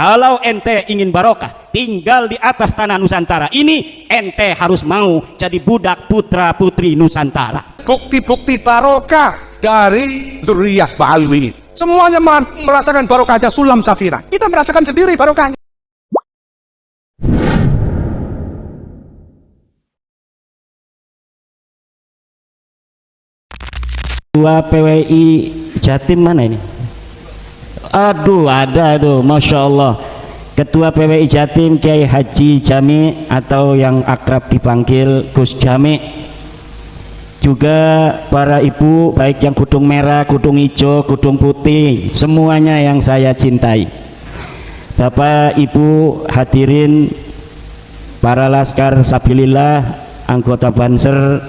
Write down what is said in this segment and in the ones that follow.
Kalau ente ingin barokah, tinggal di atas tanah Nusantara ini, ente harus mau jadi budak putra putri Nusantara. Bukti-bukti barokah dari zuriyah Ba'alwi. Semuanya merasakan barokahnya Sulam Safira. Kita merasakan sendiri barokahnya. Ketua PWI Jatim mana ini? Aduh, ada tuh, Masya Allah. Ketua PWI Jatim Kiai Haji Jami atau yang akrab dipanggil Gus Jami. Juga para ibu, baik yang kudung merah, kudung hijau, kudung putih, semuanya yang saya cintai. Bapak Ibu hadirin, para laskar Sabilillah, anggota Banser,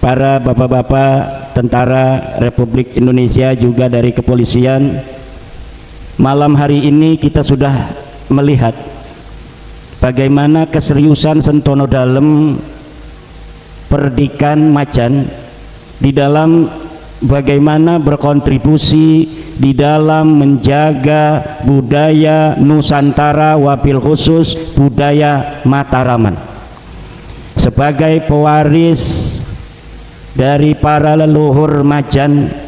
para bapak-bapak tentara Republik Indonesia, juga dari kepolisian. Malam hari ini kita sudah melihat bagaimana keseriusan Sentono Dalem Perdikan Macan di dalam bagaimana berkontribusi di dalam menjaga budaya Nusantara, wabil khusus budaya Mataraman, sebagai pewaris dari para leluhur Majan,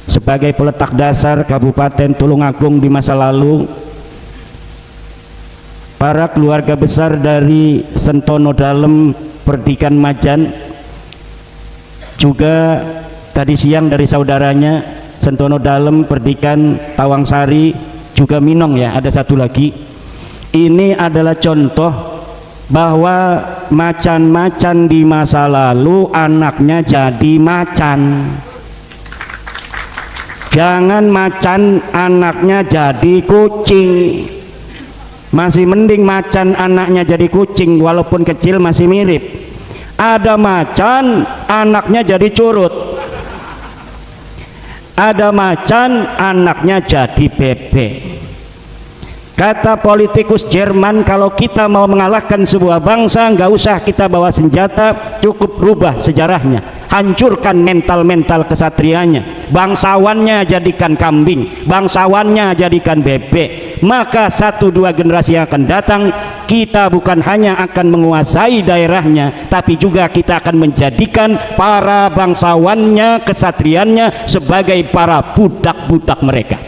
sebagai peletak dasar Kabupaten Tulungagung di masa lalu. Para keluarga besar dari Sentono Dalem Perdikan Majan, juga tadi siang dari saudaranya Sentono Dalem Perdikan Tawangsari, juga Minong ya, ada satu lagi. Ini adalah contoh bahwa macan-macan di masa lalu anaknya jadi macan. Jangan macan anaknya jadi kucing. Masih mending macan anaknya jadi kucing, walaupun kecil masih mirip. Ada macan anaknya jadi curut, ada macan anaknya jadi bebek. Kata politikus Jerman, kalau kita mau mengalahkan sebuah bangsa, nggak usah kita bawa senjata, cukup rubah sejarahnya, hancurkan mental-mental kesatrianya, bangsawannya jadikan kambing, bangsawannya jadikan bebek. Maka 1-2 generasi yang akan datang, kita bukan hanya akan menguasai daerahnya, tapi juga kita akan menjadikan para bangsawannya, kesatriannya sebagai para budak-budak mereka.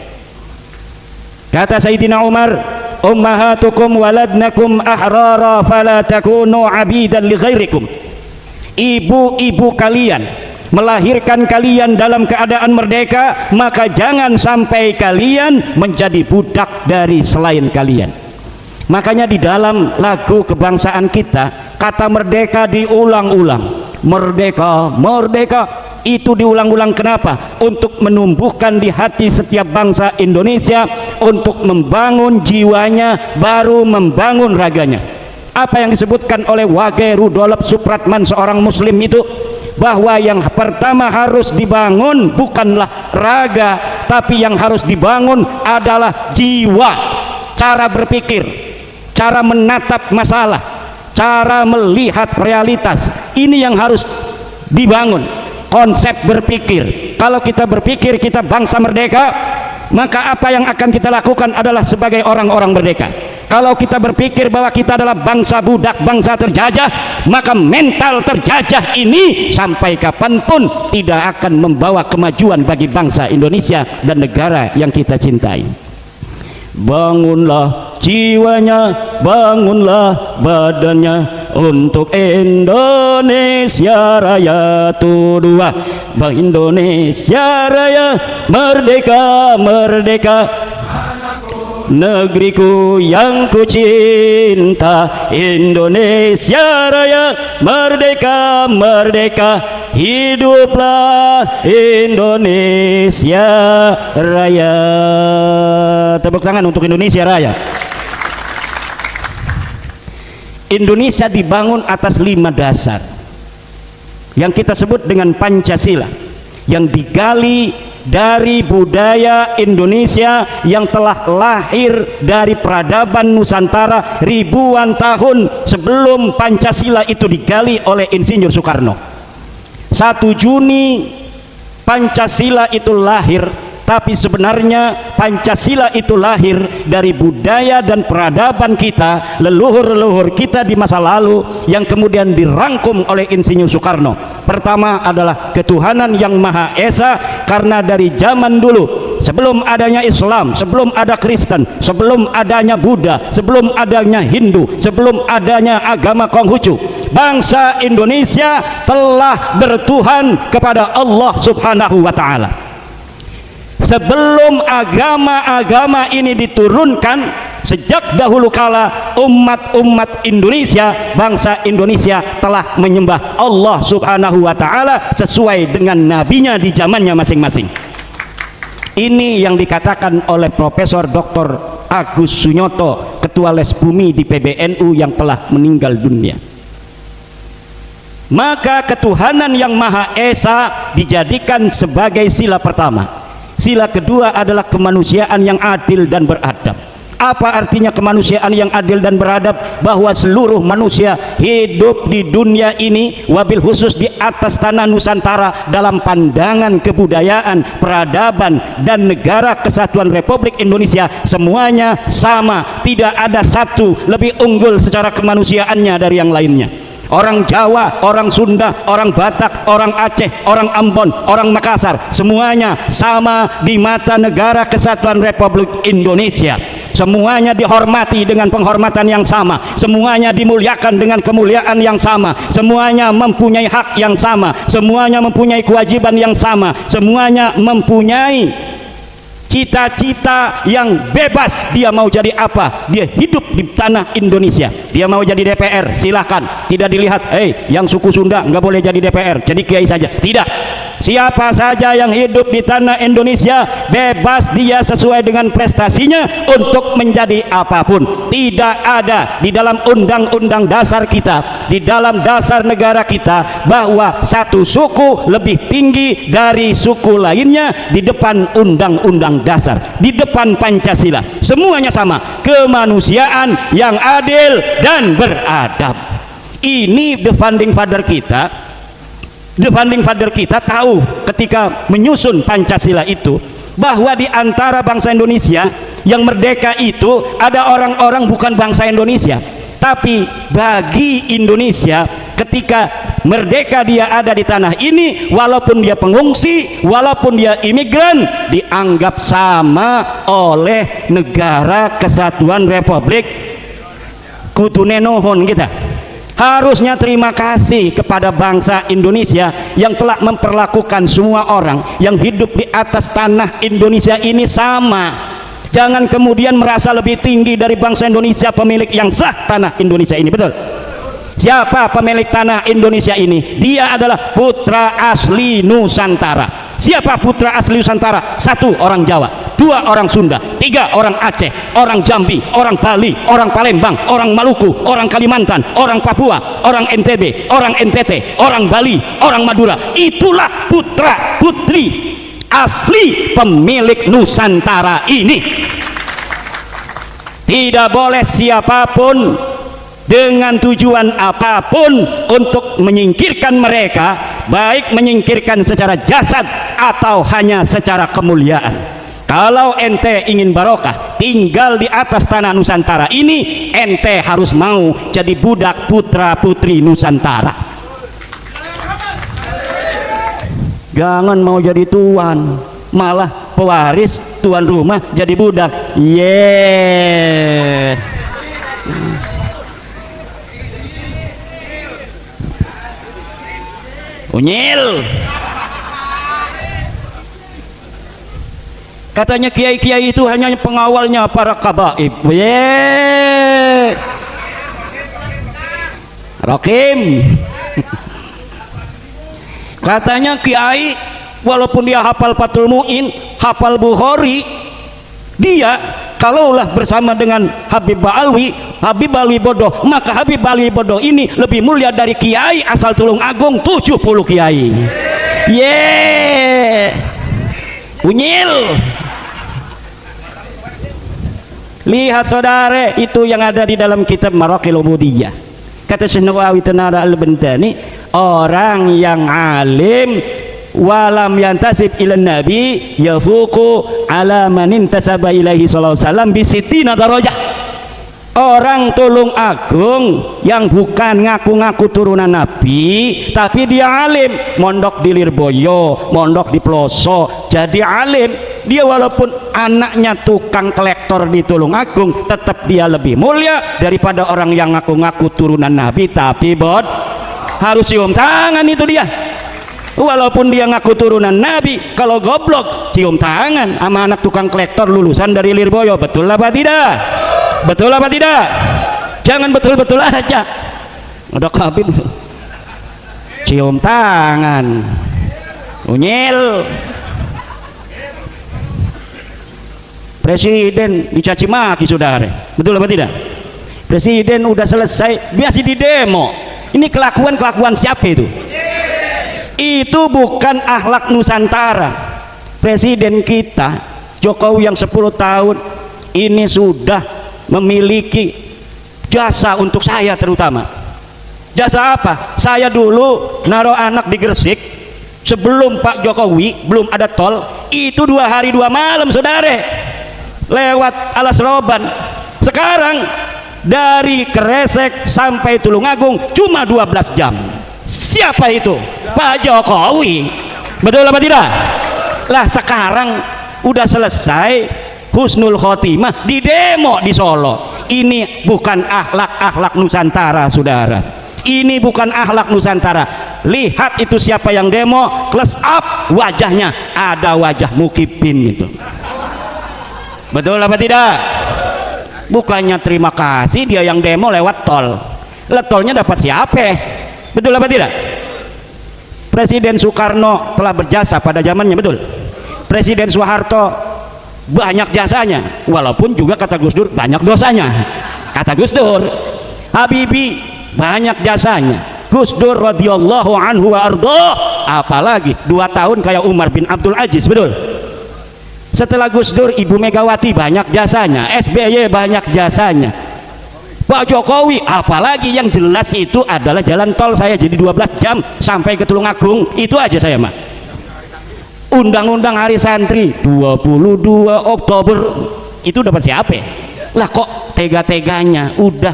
Kata Sayyidina Umar, ummahatukum waladnakum ahrara fala takunu abidan li ghairikum. Ibu-ibu kalian melahirkan kalian dalam keadaan merdeka, maka jangan sampai kalian menjadi budak dari selain kalian. Makanya di dalam lagu kebangsaan kita, kata merdeka diulang-ulang. Merdeka, merdeka, itu diulang-ulang. Kenapa? Untuk menumbuhkan di hati setiap bangsa Indonesia, untuk membangun jiwanya, baru membangun raganya. Apa yang disebutkan oleh Wage Rudolf Supratman, seorang muslim itu, bahwa yang pertama harus dibangun bukanlah raga, tapi yang harus dibangun adalah jiwa, cara berpikir, cara menatap masalah, cara melihat realitas. Ini yang harus dibangun, konsep berpikir. Kalau kita berpikir kita bangsa merdeka, maka apa yang akan kita lakukan adalah sebagai orang-orang merdeka. Kalau kita berpikir bahwa kita adalah bangsa budak, bangsa terjajah, maka mental terjajah ini sampai kapanpun tidak akan membawa kemajuan bagi bangsa Indonesia dan negara yang kita cintai. Bangunlah jiwanya, bangunlah badannya untuk Indonesia Raya Tudua. Bang Indonesia Raya, merdeka, merdeka, negeriku yang ku cinta. Indonesia Raya, merdeka, merdeka, hiduplah Indonesia Raya. Tepuk tangan untuk Indonesia Raya. Indonesia dibangun atas 5 dasar yang kita sebut dengan Pancasila, yang digali dari budaya Indonesia yang telah lahir dari peradaban Nusantara ribuan tahun sebelum Pancasila itu digali oleh Insinyur Soekarno. 1 Juni Pancasila itu lahir tapi sebenarnya Pancasila itu lahir dari budaya dan peradaban kita, leluhur-leluhur kita di masa lalu yang kemudian dirangkum oleh Insinyur Soekarno. Pertama adalah ketuhanan yang Maha Esa, karena dari zaman dulu sebelum adanya Islam, sebelum ada Kristen, sebelum adanya Buddha, sebelum adanya Hindu, sebelum adanya agama Konghucu, bangsa Indonesia telah bertuhan kepada Allah Subhanahu wa Ta'ala. Sebelum agama-agama ini diturunkan, sejak dahulu kala umat-umat Indonesia, bangsa Indonesia telah menyembah Allah Subhanahu wa Ta'ala sesuai dengan nabinya di zamannya masing-masing. Ini yang dikatakan oleh Profesor Dr. Agus Sunyoto, Ketua Les Bumi di PBNU yang telah meninggal dunia. Maka ketuhanan yang Maha Esa dijadikan sebagai sila pertama. Sila kedua adalah kemanusiaan yang adil dan beradab. Apa artinya kemanusiaan yang adil dan beradab? Bahwa seluruh manusia hidup di dunia ini, wabil khusus di atas tanah Nusantara, dalam pandangan kebudayaan, peradaban, dan negara kesatuan Republik Indonesia, semuanya sama. Tidak ada satu lebih unggul secara kemanusiaannya dari yang lainnya. Orang Jawa, orang Sunda, orang Batak, orang Aceh, orang Ambon, orang Makassar, semuanya sama di mata negara kesatuan Republik Indonesia. Semuanya dihormati dengan penghormatan yang sama, semuanya dimuliakan dengan kemuliaan yang sama, semuanya mempunyai hak yang sama, semuanya mempunyai kewajiban yang sama, semuanya mempunyai cita-cita yang bebas. Dia mau jadi apa, dia hidup di tanah Indonesia. Dia mau jadi DPR, silahkan, tidak dilihat yang suku Sunda nggak boleh jadi DPR, jadi kiai saja. Tidak, siapa saja yang hidup di tanah Indonesia bebas dia sesuai dengan prestasinya untuk menjadi apapun. Tidak ada di dalam undang-undang dasar kita, di dalam dasar negara kita, bahwa satu suku lebih tinggi dari suku lainnya di depan undang-undang dasar, di depan Pancasila. Semuanya sama, kemanusiaan yang adil dan beradab. Ini the founding father kita. The founding father kita tahu ketika menyusun Pancasila itu, bahwa di antara bangsa Indonesia yang merdeka itu ada orang-orang bukan bangsa Indonesia, tapi bagi Indonesia ketika merdeka dia ada di tanah ini, walaupun dia pengungsi, walaupun dia imigran, dianggap sama oleh negara kesatuan Republik. Kudune nuhun kita, harusnya terima kasih kepada bangsa Indonesia yang telah memperlakukan semua orang yang hidup di atas tanah Indonesia ini sama. Jangan kemudian merasa lebih tinggi dari bangsa Indonesia, pemilik yang sah tanah Indonesia ini. Betul? Siapa pemilik tanah Indonesia ini? Dia adalah putra asli Nusantara. Siapa putra asli Nusantara? 1 orang Jawa, 2 orang Sunda, 3 orang Aceh, orang Jambi, orang Bali, orang Palembang, orang Maluku, orang Kalimantan, orang Papua, orang NTB, orang NTT, orang Bali, orang Madura. Itulah putra putri asli pemilik Nusantara ini. Tidak boleh siapapun dengan tujuan apapun untuk menyingkirkan mereka, baik menyingkirkan secara jasad atau hanya secara kemuliaan. Kalau ente ingin barokah tinggal di atas tanah Nusantara ini, ente harus mau jadi budak putra putri Nusantara. Jangan mau jadi tuan, malah pewaris tuan rumah jadi budak. Unyil. Katanya kiai-kiai itu hanya pengawalnya para kabaib. Rokim. Katanya kiai walaupun dia hafal Fathul Mu'in, hafal Bukhari, dia kalaulah bersama dengan Habib Alwi Bodoh, maka Habib Alwi Bodoh ini lebih mulia dari kiai asal Tulung Agung 70 kiai. Unyil. Lihat saudara, itu yang ada di dalam kitab Maraqil Ubudiyah. Kata Syekh Nawawi Tanara Al-Bantani, orang yang alim walam yantasib ilan nabi yafuqu ala man intasaba ilaihi sallallahu alaihi wasallam bi sittina darajah. Orang Tulung Agung yang bukan ngaku-ngaku turunan Nabi tapi dia alim, mondok di Lirboyo, mondok di Ploso, jadi alim. Dia walaupun anaknya tukang kolektor di Tulung Agung, tetap dia lebih mulia daripada orang yang ngaku-ngaku turunan Nabi tapi harus cium tangan. Itu dia, walaupun dia ngaku turunan Nabi, kalau goblok cium tangan sama anak tukang kolektor lulusan dari Lirboyo. Betul apa tidak? Betul apa tidak? Jangan betul-betul aja. Udah Habib cium tangan, unyil. Presiden dicaci maki saudara. Betul apa tidak? Presiden udah selesai biasa di demo. Ini kelakuan siapa itu? Itu bukan akhlak Nusantara. Presiden kita Jokowi yang 10 tahun ini sudah memiliki jasa untuk saya, terutama jasa apa? Saya dulu naruh anak di Gresik sebelum Pak Jokowi, belum ada tol, itu 2 hari 2 malam saudara, lewat Alas Roban. Sekarang dari Kresek sampai Tulungagung cuma 12 jam. Siapa itu? Pak Jokowi. Betul apa tidak? Lah sekarang udah selesai husnul khotimah di demo di Solo. Ini bukan akhlak Nusantara saudara, ini bukan akhlak Nusantara. Lihat itu siapa yang demo, close up wajahnya, ada wajah Mukibin itu. Betul apa tidak? Bukannya terima kasih dia yang demo lewat tol, tolnya dapat siapa? Betul apa tidak? Presiden Soekarno telah berjasa pada zamannya, betul. Presiden Soeharto banyak jasanya, walaupun juga kata Gus Dur banyak dosanya. Kata Gus Dur, Habibie banyak jasanya. Gus Dur radhiyallahu anhu wa ardhah, apalagi 2 tahun kayak Umar bin Abdul Aziz, betul. Setelah Gus Dur Ibu Megawati banyak jasanya, SBY banyak jasanya, Pak Jokowi apalagi yang jelas itu adalah jalan tol saya jadi 12 jam sampai ke Tulungagung, itu aja saya mah. Undang-undang hari santri 22 Oktober itu dapat siapa? Lah kok tega-teganya udah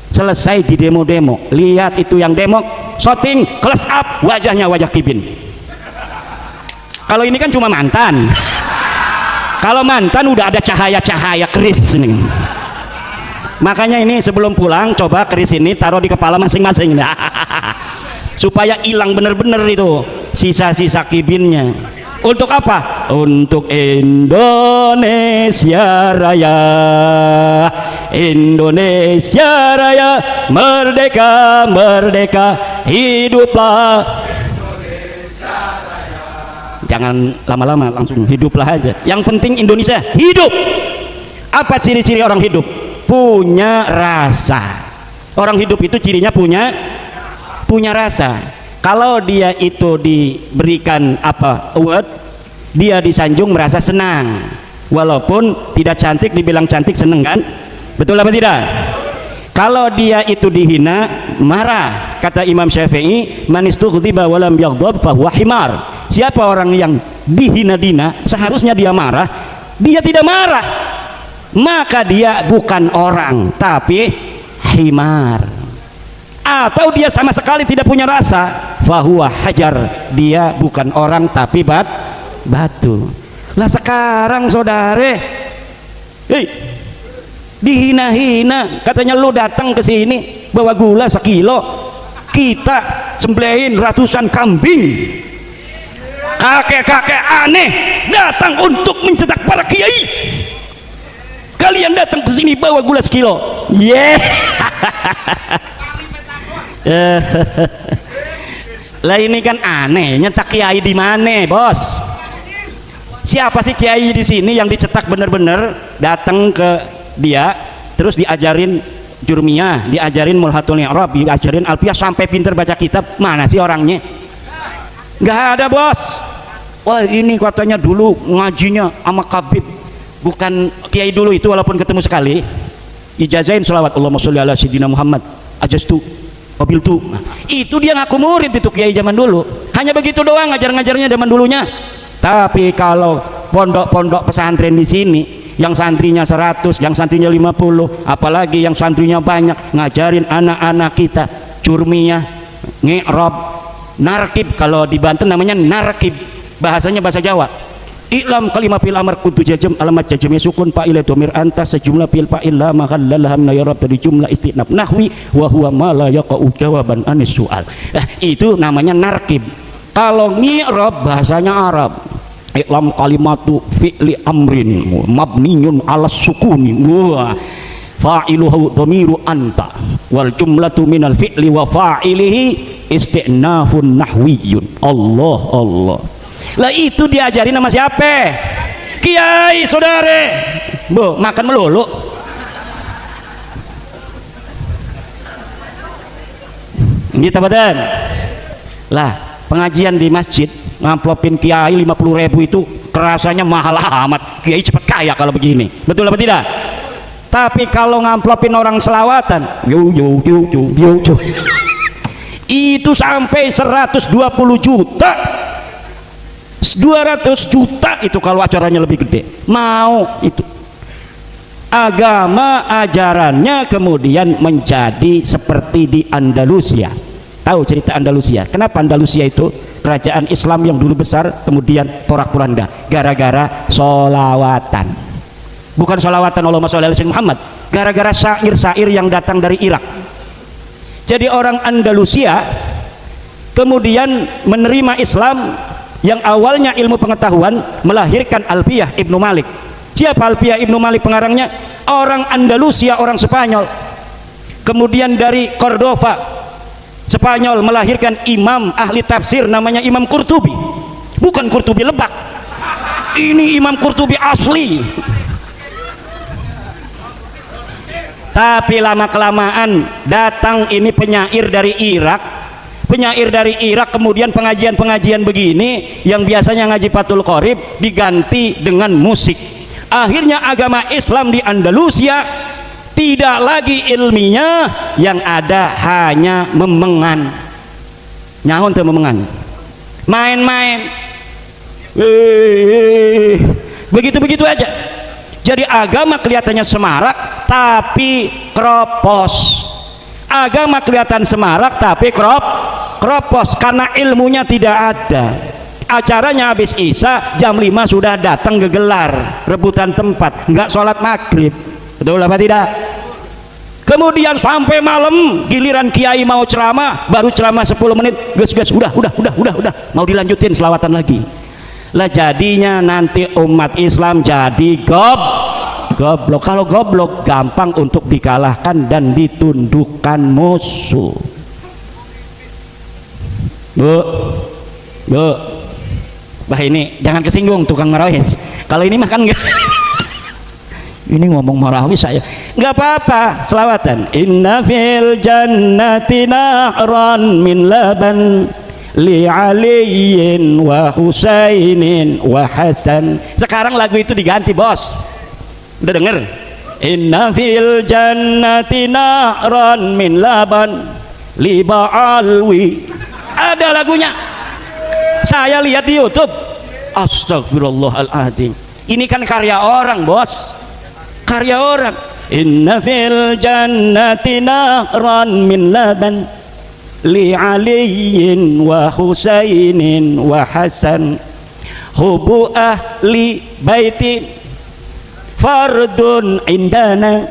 selesai di demo-demo. Lihat itu yang demo, shooting close up wajahnya, wajah Kibin. Kalau ini kan cuma mantan. Kalau mantan udah ada cahaya-cahaya keris nih. Makanya ini sebelum pulang coba keris ini taruh di kepala masing-masing supaya hilang bener-bener itu sisa-sisa Kibinnya. Untuk apa? Untuk Indonesia Raya. Indonesia Raya, merdeka, merdeka, hiduplah Indonesia Raya. Jangan lama-lama, langsung hiduplah aja. Yang penting Indonesia hidup. Apa ciri-ciri orang hidup? Punya rasa. Orang hidup itu cirinya punya rasa. Kalau dia itu diberikan award, dia disanjung merasa senang, walaupun tidak cantik dibilang cantik seneng kan? Betul apa tidak? Kalau dia itu dihina marah. Kata Imam Syafi'i, man istughdiba wa lam yaghdab fa huwa himar. Siapa orang yang dihina-dina seharusnya dia marah, dia tidak marah, maka dia bukan orang tapi himar. Atau dia sama sekali tidak punya rasa, fahuwa hajar, dia bukan orang tapi batu. Lah sekarang saudara, dihina-hina, katanya lu datang ke sini bawa gula 1 kilo, kita sembelihin ratusan kambing. Kakek-kakek aneh datang untuk mencetak para kiai, kalian datang ke sini bawa gula 1 kilo. Lah ini kan aneh, nyetak kiai di mana, bos? Siapa sih kiai di sini yang dicetak bener-bener datang ke dia terus diajarin Jurmiyah, diajarin Mulhatul I'rab, diajarin Alfiyah sampai pinter baca kitab? Mana sih orangnya? Nggak ada, bos. Wah, ini katanya dulu ngajinya sama Kabib, bukan kiai dulu itu, walaupun ketemu sekali ijazahin selawat Allahumma sholli ala sayyidina Muhammad ajastu qabiltu. Nah, itu dia ngaku murid itu kiai zaman dulu. Hanya begitu doang ngajar-ngajarnya zaman dulunya. Tapi kalau pondok-pondok pesantren di sini yang santrinya 100, yang santrinya 50, apalagi yang santrinya banyak, ngajarin anak-anak kita curmiyah, ngi'rab, narkib. Kalau di Banten namanya narkib, bahasanya bahasa Jawa. I'lam kalimah fil amr kuntu jajam alamat jajamnya sukun fa'il domir antas sejumlah fil fa'il la mahallalah min ya rabb dari jumlah istinaf nahwi wa huwa ma la yaqau jawaban anis soal. Itu namanya narkib. Kalau mi'rab bahasanya Arab. I'lam kalimatu fi'li amrin mabniyun ala sukuni wa fa'iluhu dhamiru anta wal jumlatu minal fi'li wa fa'ilihi istinafun nahwiyun. Allah. Lah itu diajarin sama siapa? Kiai saudara. Bu, makan melulu. Gitu badan. Lah, pengajian di masjid ngamplopin kiai 50.000 itu kerasanya mahal amat. Kiai cepat kaya kalau begini. Betul apa tidak? Tapi kalau ngamplopin orang selawatan, yo itu sampai 120 juta. 200 juta itu kalau acaranya lebih gede. Mau itu. Agama ajarannya kemudian menjadi seperti di Andalusia. Tahu cerita Andalusia? Kenapa Andalusia itu kerajaan Islam yang dulu besar kemudian porak-poranda? Gara-gara solawatan. Bukan solawatan Allahumma sholli ala sayyidina Muhammad, gara-gara syair-syair yang datang dari Irak. Jadi orang Andalusia kemudian menerima Islam yang awalnya ilmu pengetahuan, melahirkan Alfiyah Ibnu Malik. Siapa Alfiyah Ibnu Malik pengarangnya? Orang Andalusia, orang Spanyol. Kemudian dari Cordova, Spanyol, melahirkan imam ahli tafsir namanya Imam Qurtubi. Bukan Qurtubi Lebak, ini Imam Qurtubi asli. Tapi lama-kelamaan datang ini penyair dari Irak. Penyair dari Irak, kemudian pengajian-pengajian begini yang biasanya ngaji Fathul Qorib diganti dengan musik. Akhirnya agama Islam di Andalusia tidak lagi ilmiah, yang ada hanya memengan. Nyahon tuh memengan, main-main, begitu-begitu aja. Jadi agama kelihatannya semarak tapi kropos. Agama kelihatan semarak tapi kropos karena ilmunya tidak ada. Acaranya habis Isya jam 5 sudah datang gegelar, rebutan tempat, nggak sholat maghrib. Betul apa tidak? Kemudian sampai malam giliran kiai mau ceramah, baru ceramah 10 menit, gus udah mau dilanjutin selawatan lagi. Lah jadinya nanti umat Islam jadi goblok. Kalau goblok gampang untuk dikalahkan dan ditundukkan musuh. Bu, bah ini jangan kesinggung tukang marawis. Kalau ini makan enggak. Ini ngomong marawis saya. Enggak apa-apa, selawatan. Inna fil jannati nahran min laban li aliyin wa husainin wa hasan. Sekarang lagu itu diganti, bos. Udah denger? Inna fil jannati nahran min laban li ba'alwi. Ada lagunya. Saya lihat di YouTube. Astagfirullahaladzim. Ini kan karya orang, bos. Karya orang. Inna fil jannati nahran min laban li aliyin wa husainin wa hasan hubu ahli baiti fardun indana.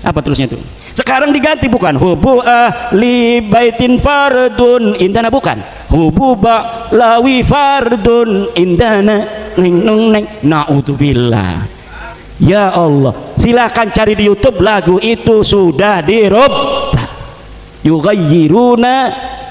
Apa terusnya itu? Sekarang diganti, bukan hubu ahli baitin fardun indana, bukan hubu ba'lawi fardun indana. Na'udzubillah. Ya Allah, silakan cari di YouTube, lagu itu sudah dirubah. Yughayyiruna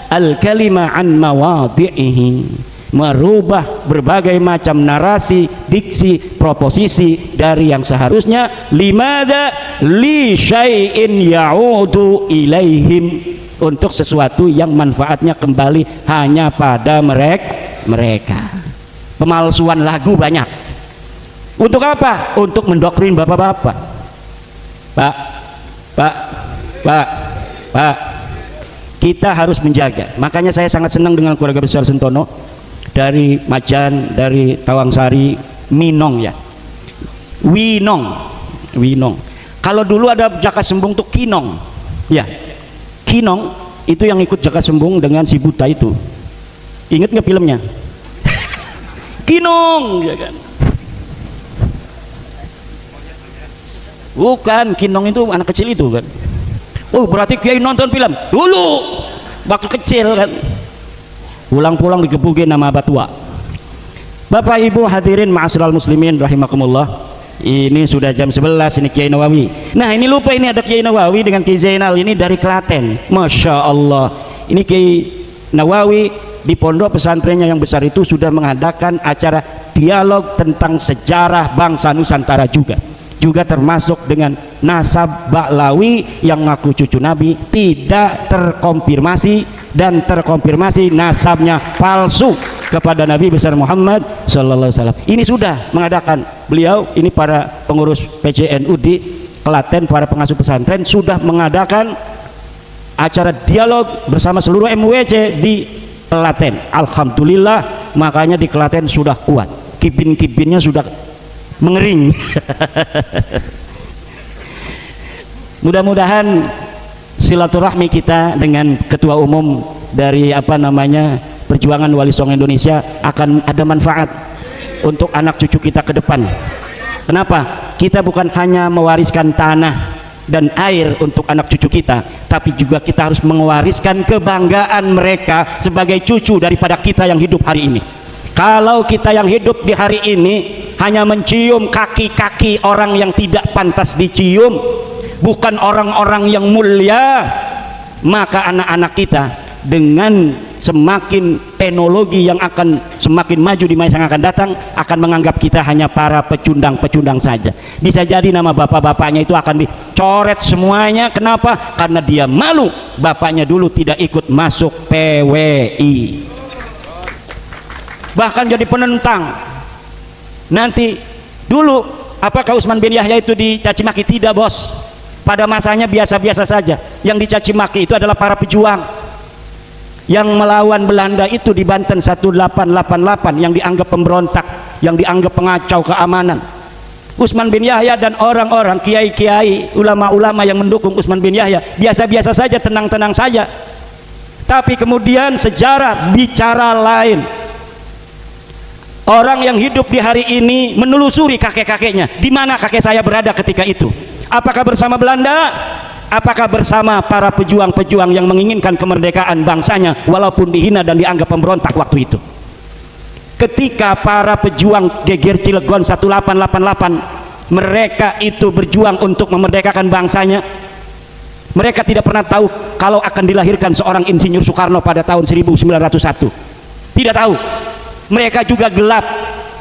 al-kalima an mawadhi'ihi, merubah berbagai macam narasi, diksi, proposisi dari yang seharusnya. Limadza li syai'in ya'udu ilaihim, untuk sesuatu yang manfaatnya kembali hanya pada mereka. Pemalsuan lagu banyak. Untuk apa? Untuk mendoktrin bapak-bapak. Pak, kita harus menjaga. Makanya saya sangat senang dengan keluarga besar Sentono dari Majan, dari Tawangsari, Minong ya, Winong. Kalau dulu ada Jaka Sembung tuh Kinong ya, Kinong itu yang ikut Jaka Sembung dengan si buta itu, inget nggak filmnya? Kinong ya kan. Bukan, Kinong itu anak kecil itu kan. Oh berarti Kiai nonton film dulu waktu kecil kan, pulang-pulang digebukin nama abah tua. Bapak Ibu hadirin ma'asyiral muslimin rahimakumullah, ini sudah jam 11 ini Kiai Nawawi. Nah ini lupa, ini ada Kiai Nawawi dengan Kiai Zainal ini dari Klaten. Masya Allah, ini Kiai Nawawi di pondok pesantrennya yang besar itu sudah mengadakan acara dialog tentang sejarah bangsa Nusantara juga termasuk dengan nasab Ba'lawi yang ngaku cucu Nabi tidak terkonfirmasi, dan terkonfirmasi nasabnya palsu kepada Nabi besar Muhammad sallallahu alaihi wasallam. Ini sudah mengadakan, beliau ini para pengurus PJNU di Klaten, para pengasuh pesantren sudah mengadakan acara dialog bersama seluruh MWC di Klaten. Alhamdulillah, makanya di Klaten sudah kuat, kibin-kibinnya sudah mengering. Mudah-mudahan silaturahmi kita dengan ketua umum dari Perjuangan Wali Songo Indonesia akan ada manfaat untuk anak cucu kita ke depan. Kenapa? Kita bukan hanya mewariskan tanah dan air untuk anak cucu kita, tapi juga kita harus mewariskan kebanggaan mereka sebagai cucu daripada kita yang hidup hari ini. Kalau kita yang hidup di hari ini hanya mencium kaki-kaki orang yang tidak pantas dicium, bukan orang-orang yang mulia, maka anak-anak kita dengan semakin teknologi yang akan semakin maju di masa yang akan datang akan menganggap kita hanya para pecundang-pecundang saja. Bisa jadi nama bapak-bapaknya itu akan dicoret semuanya. Kenapa? Karena dia malu bapaknya dulu tidak ikut masuk PWI, bahkan jadi penentang. Nanti dulu apakah Utsman bin Yahya itu dicaci maki? Tidak bos, pada masanya biasa-biasa saja. Yang dicaci maki itu adalah para pejuang yang melawan Belanda itu di Banten 1888, yang dianggap pemberontak, yang dianggap pengacau keamanan. Utsman bin Yahya dan orang-orang kiai-kiai, ulama-ulama yang mendukung Utsman bin Yahya biasa-biasa saja, tenang-tenang saja. Tapi kemudian sejarah bicara lain. Orang yang hidup di hari ini menelusuri kakek-kakeknya, di mana kakek saya berada ketika itu. Apakah bersama Belanda? Apakah bersama para pejuang-pejuang yang menginginkan kemerdekaan bangsanya walaupun dihina dan dianggap pemberontak waktu itu? Ketika para pejuang Geger Cilegon 1888 mereka itu berjuang untuk memerdekakan bangsanya, mereka tidak pernah tahu kalau akan dilahirkan seorang Insinyur Soekarno pada tahun 1901. Tidak tahu. Mereka juga gelap,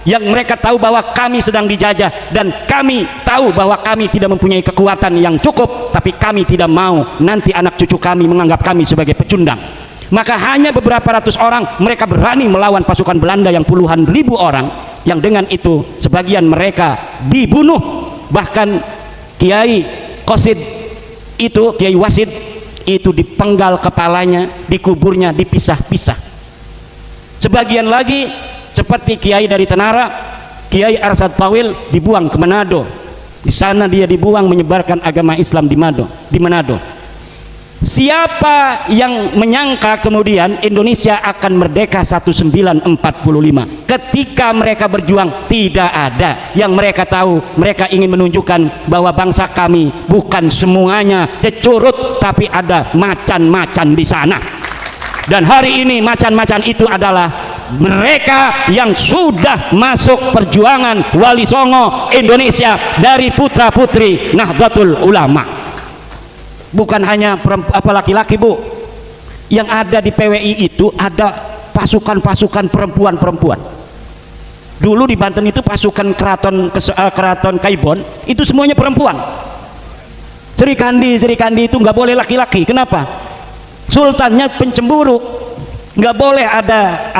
yang mereka tahu bahwa kami sedang dijajah, dan kami tahu bahwa kami tidak mempunyai kekuatan yang cukup, tapi kami tidak mau nanti anak cucu kami menganggap kami sebagai pecundang. Maka hanya beberapa ratus orang mereka berani melawan pasukan Belanda yang puluhan ribu orang, yang dengan itu sebagian mereka dibunuh. Bahkan Kiai Qasid itu, Kiai Wasid itu dipenggal kepalanya, dikuburnya dipisah-pisah. Sebagian lagi seperti Kiai dari Tenara, Kiai Arsad Tawil dibuang ke Manado. Di sana dia dibuang menyebarkan agama Islam di Manado. Siapa yang menyangka kemudian Indonesia akan merdeka 1945? Ketika mereka berjuang tidak ada. Yang mereka tahu, mereka ingin menunjukkan bahwa bangsa kami bukan semuanya cecurut, tapi ada macan-macan di sana. Dan hari ini macan-macan itu adalah mereka yang sudah masuk perjuangan Wali Songo Indonesia dari putra-putri Nahdlatul Ulama. Bukan hanya laki-laki, Bu. Yang ada di PWI itu ada pasukan-pasukan perempuan-perempuan. Dulu di Banten itu pasukan keraton Kaibon itu semuanya perempuan. Sri Kandi itu nggak boleh laki-laki. Kenapa? Sultannya pencemburu, nggak boleh ada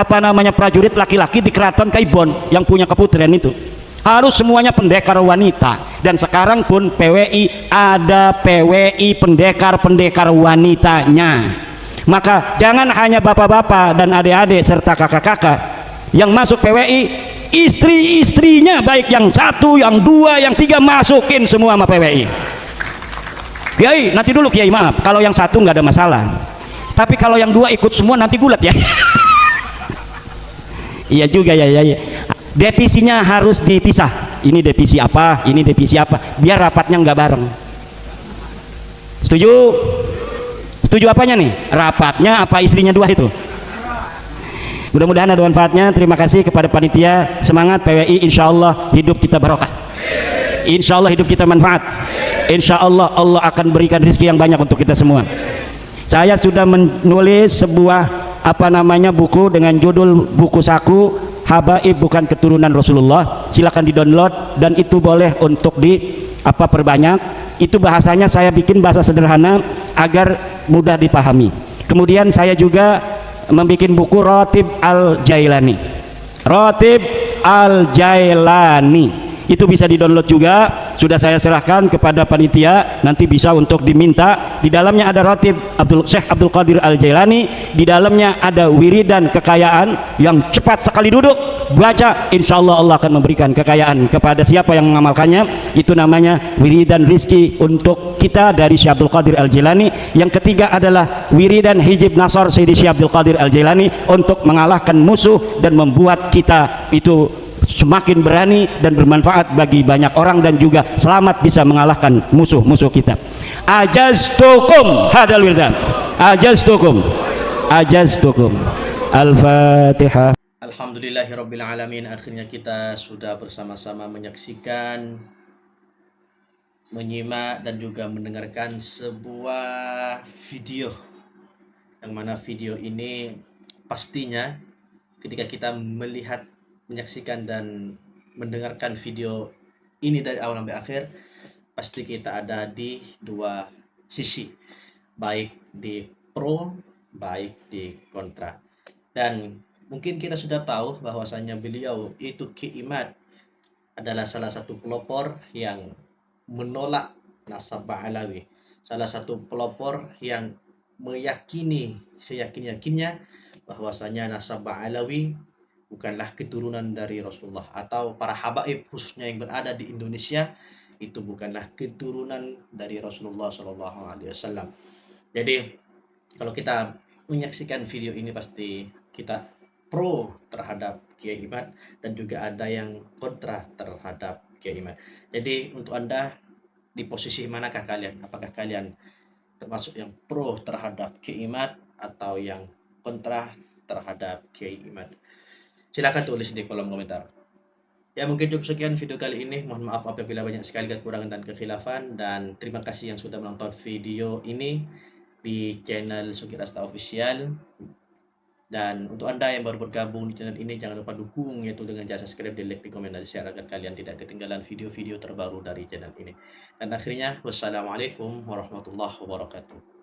prajurit laki-laki di keraton Kaibon yang punya keputrian itu. Harus semuanya pendekar wanita. Dan sekarang pun PWI ada PWI pendekar wanitanya. Maka jangan hanya bapak-bapak dan adik-adik serta kakak-kakak yang masuk PWI, istri-istrinya baik yang satu, yang dua, yang tiga masukin semua sama PWI. Kiai, nanti dulu Kiai, maaf, kalau yang satu nggak ada masalah, tapi kalau yang dua ikut semua nanti gulat ya. Iya juga ya, ya. Divisinya harus dipisah. Ini divisi apa, ini divisi apa, biar rapatnya nggak bareng. Setuju? Setuju apanya nih? Rapatnya apa istrinya dua itu? Mudah-mudahan ada manfaatnya. Terima kasih kepada panitia. Semangat PWI, insya Allah hidup kita barokah, insya Allah hidup kita manfaat, insya Allah Allah akan berikan rezeki yang banyak untuk kita semua. Saya sudah menulis sebuah buku dengan judul buku saku Habaib bukan keturunan Rasulullah. Silakan di-download dan itu boleh untuk perbanyak. Itu bahasanya saya bikin bahasa sederhana agar mudah dipahami. Kemudian saya juga membuat buku Ratib Al-Jailani. Ratib Al-Jailani itu bisa di-download juga, sudah saya serahkan kepada panitia, nanti bisa untuk diminta. Di dalamnya ada Ratib Syekh Abdul Qadir Al-Jailani, di dalamnya ada wiridan kekayaan yang cepat sekali duduk baca, insya Allah Allah akan memberikan kekayaan kepada siapa yang mengamalkannya. Itu namanya wiridan rizki untuk kita dari Syekh Abdul Qadir Al-Jailani. Yang ketiga adalah wiridan hijib nasar Sayyidi Syekh Abdul Qadir Al-Jailani untuk mengalahkan musuh dan membuat kita itu semakin berani dan bermanfaat bagi banyak orang, dan juga selamat bisa mengalahkan musuh-musuh kita. Ajaztukum hadal wirdan, ajaztukum Al-Fatihah. Alhamdulillahirabbil alamin. Akhirnya kita sudah bersama-sama menyaksikan, menyimak dan juga mendengarkan sebuah video, yang mana video ini pastinya ketika kita melihat, menyaksikan dan mendengarkan video ini dari awal sampai akhir, pasti kita ada di dua sisi, baik di pro, baik di kontra. Dan mungkin kita sudah tahu bahwasanya beliau itu Kiai Imad adalah salah satu pelopor yang menolak nasabah Alawi, salah satu pelopor yang meyakini seyakin-yakinnya bahwasanya nasabah Alawi bukanlah keturunan dari Rasulullah, atau para habaib khususnya yang berada di Indonesia itu bukanlah keturunan dari Rasulullah SAW. Jadi kalau kita menyaksikan video ini pasti kita pro terhadap Kiai Imad dan juga ada yang kontra terhadap Kiai Imad. Jadi untuk Anda di posisi manakah kalian? Apakah kalian termasuk yang pro terhadap Kiai Imad atau yang kontra terhadap Kiai Imad? Silakan tulis di kolom komentar. Ya, mungkin cukup sekian video kali ini. Mohon maaf apabila banyak sekali kekurangan dan kekhilafan, dan terima kasih yang sudah menonton video ini di channel Sugi Rasta Official. Dan untuk Anda yang baru bergabung di channel ini, jangan lupa dukung yaitu dengan jasa subscribe, di like, di komen, dan di share agar kalian tidak ketinggalan video-video terbaru dari channel ini. Dan akhirnya, wassalamualaikum warahmatullahi wabarakatuh.